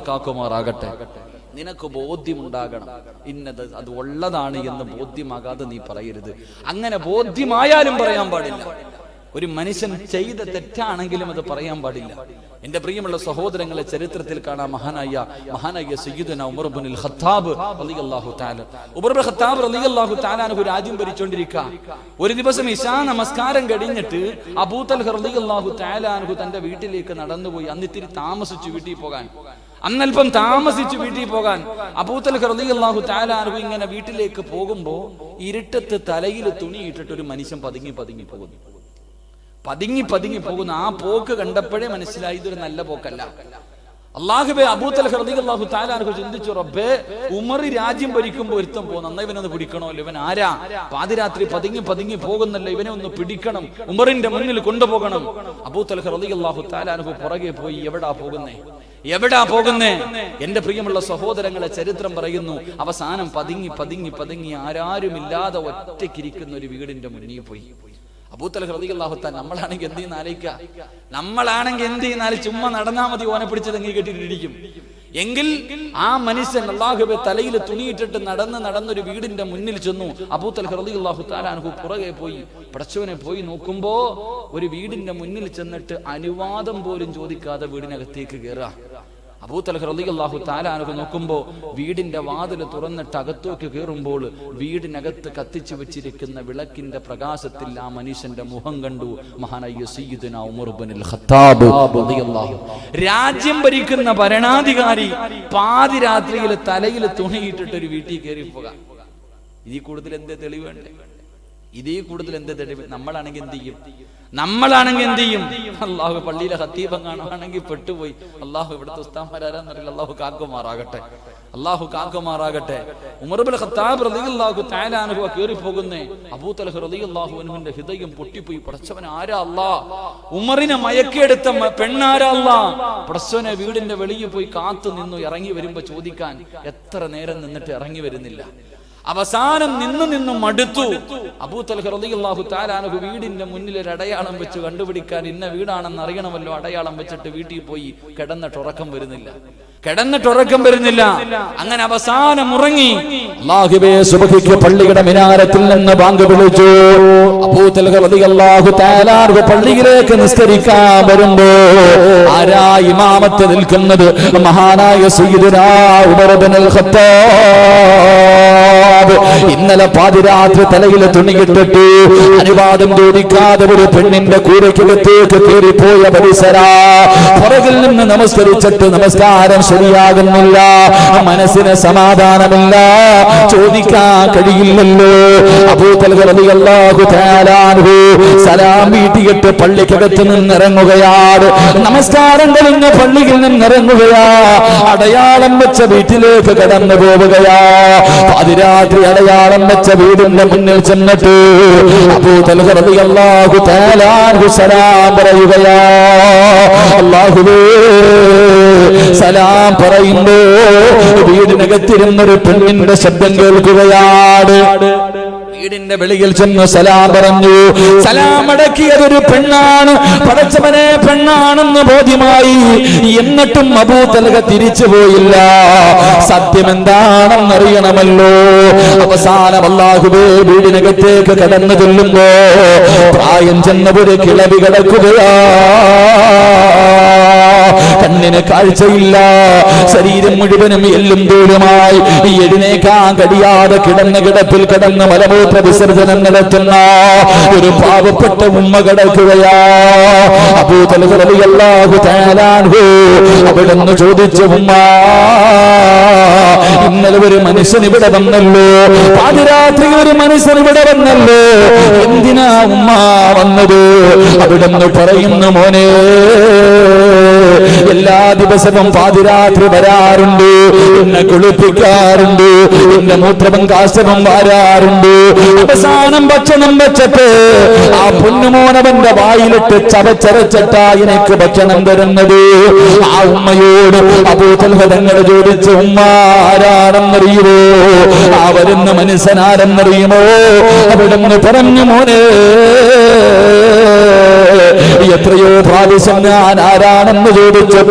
കാക്കുമാറാകട്ടെ. നിനക്ക് ബോധ്യമുണ്ടാകണം, ഇന്നത് അത് ഉള്ളതാണ് എന്ന് ബോധ്യമാകാതെ നീ പറയരുത്. അങ്ങനെ ബോധ്യമായാലും പറയാൻ പാടില്ല. ഒരു മനുഷ്യൻ ചെയ്ത തെറ്റാണെങ്കിലും അത് പറയാൻ പാടില്ല. എന്റെ പ്രിയമുള്ള സഹോദരങ്ങളെ, ചരിത്രത്തിൽ കാണാം മഹാനായ സയ്യിദുന ഉമർ ഇബ്നുൽ ഖത്താബ് റളിയല്ലാഹു തആല. ഉമർ ഇബ്നുൽ ഖത്താബ് റളിയല്ലാഹു തആല അൻഹു രാജ്യം ഭരിച്ചുകൊണ്ടിരിക്കുക. ഒരു ദിവസം ഇശാ നമസ്കാരം കഴിഞ്ഞിട്ട് അബൂ തൽഹ റളിയല്ലാഹു തആല അൻഹു തന്റെ വീട്ടിലേക്ക് നടന്നുപോയി. അന്നിത്തിരി താമസിച്ചു വീട്ടിൽ പോകാൻ. അന്നൽപ്പം താമസിച്ചു വീട്ടിൽ പോകാൻ അബൂ തൽഹ റളിയല്ലാഹു തആല അൻഹു ഇങ്ങനെ വീട്ടിലേക്ക് പോകുമ്പോ ഇരുട്ടത്ത് തലയിൽ തുണി ഇട്ടിട്ട് ഒരു മനുഷ്യൻ പതുങ്ങി പോകുന്ന ആ പോക്ക് കണ്ടപ്പോഴേ മനസ്സിലായി ഇതൊരു നല്ല പോക്കല്ല. അല്ലാഹുവേ, അബൂ തൽഹ റളിയല്ലാഹു തആല അൻഹു ചിന്തിച്ചു, റബ്ബേ, ഉമർ രാജ്യം ഭരിക്കുമ്പോൾ ഒരുത്തം പോകുന്ന ഇവനൊന്ന് പിടിക്കണമല്ലോ. ഇവൻ ആരാ? പാതിരാത്രി പതുങ്ങി പോകുന്നല്ലോ, ഇവനെ ഒന്ന് പിടിക്കണം, ഉമറിന്റെ മുന്നിൽ കൊണ്ടുപോകണം. അബൂ തൽഹ റളിയല്ലാഹു തആല അൻഹു പുറകെ പോയി. എവിടാ പോകുന്നേ? എന്റെ പ്രിയമുള്ള സഹോദരങ്ങളെ, ചരിത്രം പറയുന്നു, അവസാനം പതുങ്ങി ആരാരുമില്ലാതെ ഒറ്റയ്ക്കിരിക്കുന്ന ഒരു വീടിന്റെ മുന്നിൽ പോയി. അബൂ തൽഹ റളിയല്ലാഹു തആല നമ്മളാണെങ്കിൽ എന്ത് ചെയ്യുന്ന ചുമ്മാ നടന്നാ മതി, ഓനെ പിടിച്ചത് എങ്ങനെ കെട്ടിട്ടിരിക്കും. എങ്കിൽ ആ മനുഷ്യൻ അല്ലാഹുവേ തലയിൽ തുണിയിട്ടിട്ട് നടന്നൊരു വീടിന്റെ മുന്നിൽ ചെന്നു. അബൂ തൽഹ റളിയല്ലാഹു തആല അൻഹു പുറകെ പോയി. പടച്ചവനെ പോയി നോക്കുമ്പോ ഒരു വീടിന്റെ മുന്നിൽ ചെന്നിട്ട് അനുവാദം പോലും ചോദിക്കാതെ വീടിനകത്തേക്ക് കയറുക. അബൂ തൽഹ റളിയല്ലാഹു തആല അൻഹു നോക്കുമ്പോ വീടിന്റെ വാതിൽ തുറന്നിട്ട് അകത്തേക്ക് കയറുമ്പോൾ വീടിനകത്ത് കത്തിച്ചു വെച്ചിരിക്കുന്ന വിളക്കിന്റെ പ്രകാശത്തിൽ ആ മനുഷ്യന്റെ മുഖം കണ്ടു. മഹാനായ സയ്യിദുനാ ഉമർ ഇബ്നുൽ ഖത്താബ് റളിയല്ലാഹു. രാജ്യം ഭരിക്കുന്ന ഭരണാധികാരി പാതിരാത്രിയിൽ തലയിൽ തുണിയിട്ടിട്ട് ഒരു വീട്ടിൽ കയറി പോകാം. ഇതിൽ കൂടുതൽ എന്തേ തെളിവ് വേണ്ടേ? നമ്മളാണെങ്കിൽ എന്ത് ചെയ്യും? അല്ലാഹു പള്ളിയിലെ ഖത്തീബ് കാണുവാണെങ്കിൽ പെട്ടുപോയി. അല്ലാഹു ഇവിടുത്തെ ഉസ്താദ്മാരാന്നറിയില്ല. അല്ലാഹു കാക്കുമാറാകട്ടെ. ഉമർ ഇബ്നുൽ ഖത്താബ് റളിയല്ലാഹു തആല അൻഹു കയറി പോകുന്നേ. അബൂ തൽഹ റളിയല്ലാഹു അൻഹുവിന്റെ ഹൃദയം പൊട്ടിപ്പോയി. പടച്ചവൻ ആരാ അല്ലാഹ്? ഉമറിനെ മയക്കിയെടുത്ത പെണ്ണാരാ അല്ലാഹ്? പടച്ചവനെ വീടിന്റെ വെളിയിൽ പോയി കാത്തു നിന്നു. ഇറങ്ങി വരുമ്പോ ചോദിക്കാൻ എത്ര നേരം നിന്നിട്ട് ഇറങ്ങി വരുന്നില്ല. അവസാനം നിന്നും മടുത്തു. അബൂ തൽഹ റളിയല്ലാഹു തആല അൻഹു വീടിന്റെ മുന്നിൽ ഒരു അടയാളം വെച്ച് കണ്ടുപിടിക്കാൻ ഇന്ന വീടാണെന്ന് അറിയണമല്ലോ. അടയാളം വെച്ചിട്ട് വീട്ടിൽ പോയി. കിടന്നിട്ടുറക്കം വരുന്നില്ല. അങ്ങനെ അവസാനം ഉറങ്ങി. അല്ലാഹുവേ, സുബ്ഹിക്ക് പള്ളിയുടെ മിനാരത്തിൽ നിന്ന് ബാങ്ക് വിളിച്ചു. അബൂ തൽഹ റളിയല്ലാഹു തആല അൻഹു പള്ളിയിലേക്ക് നിസ്കരിക്കാൻ വരുമ്പോ ആരാ ഇമാമത്ത് നിൽക്കുന്നത്? മഹാനായ സയ്യിദുനാ ഉമർ ഇബ്നുൽ ഖത്താബ്. ഇന്നലെ പാതിരാത്രി തലയിൽ തുണിയിട്ടിട്ട് അനുവാദം ചോദിക്കാതെ ഒരു പെണ്ണിന്റെ കൂരയ്ക്കകത്തേക്ക് കയറിപ്പോയ പരിസരാ. പുറകിൽ നിന്ന് നമസ്കരിച്ചിട്ട് നമസ്കാരം ശരിയാകുന്നില്ല, മനസ്സിന് സമാധാനമില്ല, ചോദിക്കാൻ കഴിയില്ലല്ലോ. അബൂ തൽഹ റളിയല്ലാഹു തആല അൻഹു സലാം വീട്ടിയിട്ട് പള്ളിക്കകത്ത് നിന്നിറങ്ങുകയാണ്. നമസ്കാരം കഴിഞ്ഞ് പള്ളിയിൽ നിന്നിറങ്ങുകയാ. അടയാളം വെച്ച വീട്ടിലേക്ക് കടന്നു പോവുകയാ. പാതിരാത്രി അടയാളം വെച്ച വീടിന്റെ മുന്നിൽ ചെന്നിട്ട് അബൂ തൽഹ റളിയല്ലാഹു തആല അൻഹു സലാം പറയുകയാ. അല്ലാഹുവേ, സലാം പറയുമ്പോ വീടിനകത്തിരുന്നൊരു പെണ്ണിന്റെ ശബ്ദം കേൾക്കുകയാണ്. വീടിന്റെ വെളിയിൽ ചെന്ന് സലാം പറഞ്ഞു. സലാം അടക്കിയതൊരു പെണ്ണാണ്. പടച്ചവനെ, പെണ്ണാണെന്ന് ബോധ്യമായി. എന്നിട്ടും അബൂ തൽഹ തിരിച്ചു പോയില്ല. സത്യം എന്താണെന്നറിയണമല്ലോ. അവസാനം അല്ലാഹുവേ വീടിനകത്തേക്ക് കടന്നു ചെല്ലുമ്പോ പ്രായം ചെന്ന ഒരു കിളവി കിടക്കുകയാ. കണ്ണിന് കാഴ്ചയില്ല, ശരീരം മുഴുവനും എല്ലും ദൂരമായി. എഴുന്നേക്കാൻ കഴിയാതെ കിടന്ന കിടപ്പിൽ കിടന്ന് മലമൂത്ര വിസർജനം നടത്തുന്ന ഒരു പാവപ്പെട്ട ഉമ്മ കിടക്കുകയാ. അബൂ തൽഹ റളിയല്ലാഹു തആല അൻഹു അവിടുന്ന് ചോദിച്ചു, ഉമ്മ, ഇന്നലെ ഒരു മനുഷ്യൻ ഇവിടെ വന്നല്ലോ, പാതിരാത്രി ഒരു മനുഷ്യൻ ഇവിടെ വന്നല്ലോ, എന്തിനാ ഉമ്മ വന്നത്? അവിടുന്ന് പറയുന്നു, മോനെ, എല്ലാ ദിവസവും പാതിരാത്രി വരാറുണ്ട്, എന്നെ കുളിപ്പിക്കാറുണ്ട്, എന്റെ മൂത്രവും കാശവും വാരാറുണ്ട്. അവസാനം ഭക്ഷണം വെച്ചിട്ട് ആ പൊന്നുമോനവന്റെ വായിലിട്ട് ചവച്ചരച്ചിട്ടാ എനിക്ക് ഭക്ഷണം തരുന്നത്. ആ ഉമ്മയോട് അബൂ തൽഹ തങ്ങൾ ചോദിച്ചു, ഉമ്മ ആരാണെന്നറിയുമോ? ആ വരുന്ന മനുഷ്യനാരെന്നറിയുമോ? അവിടുന്ന് പറഞ്ഞു, മോനെ, എത്രയോ പ്രാവശ്യം ഞാൻ ആരാണെന്ന് ചോദിച്ചു